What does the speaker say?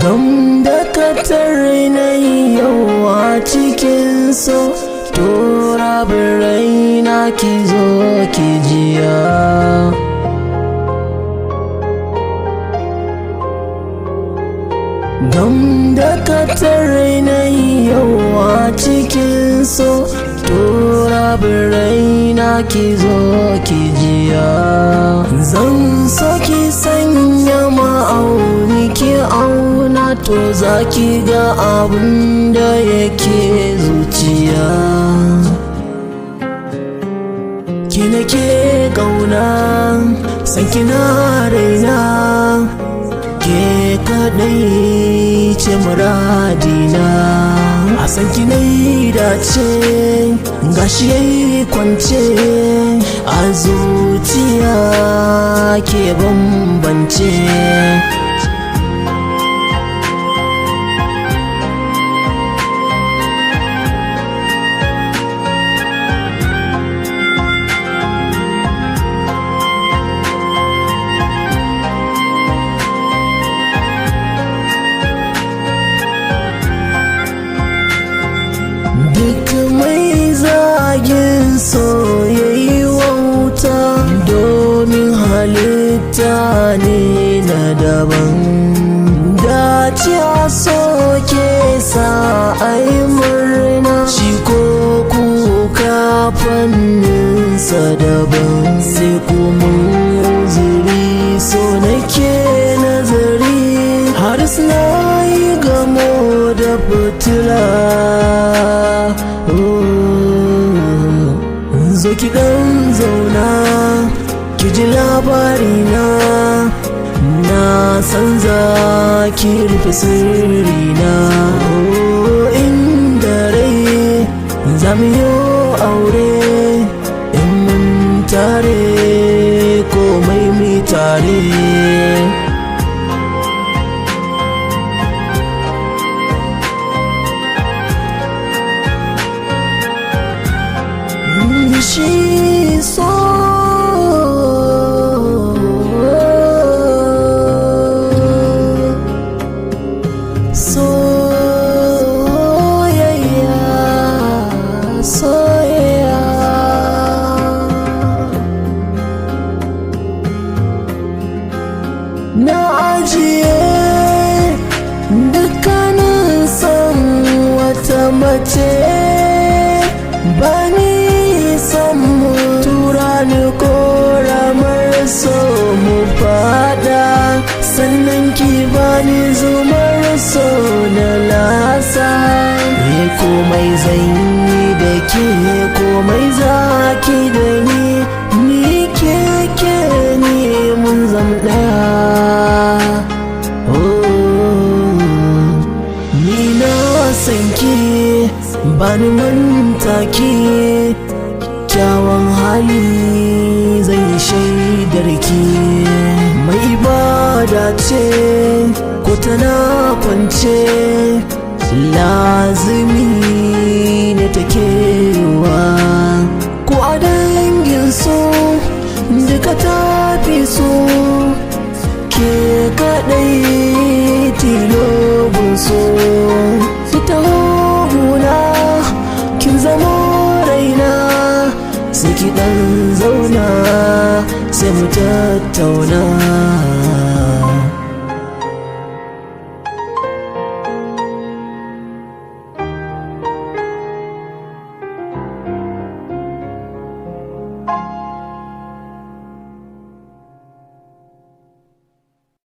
gam da katar rainai yawa cikin so tora raina ki zo ki jiya gam da katar rainai yawa cikin so tora raina ki zo ki jiya zan so ki sanya ma'auni ki auna to za ki ga abin da yake zuciya ki nake ƙauna san kina raina ke kadai ce muradina a san ki nai dace gashi yayi kwance a zuciya ke bambance duk mai zagin soyayi wauta domin halitta ne na daban dace a soke sa ai murna shi ko kuka fanninsa daban sai kuma uzuri so nake nazari har suna yi gamo da fitila zo ki dan zauna ki ji labarina na san za ki rufe sirrina inda rai za mu yi aure in mun tare komai mu tare shi so soyayya na ajiye dukkanin son wata mace bani mu tura ni koramar so mu fada sannan ki bani zumar so na lasa ne komai zan yi da ke komai zaki da ni keke ni mun zam daya ni na san ki bani manta ki kyawun hali zai shaidar ki mai ibada ce ko tana kwance lazimi ne take wa ko a dangin su duka tafi su ke kadai tilo bunso ita huna kin zama raina sai ki dan zauna sai mu tattauna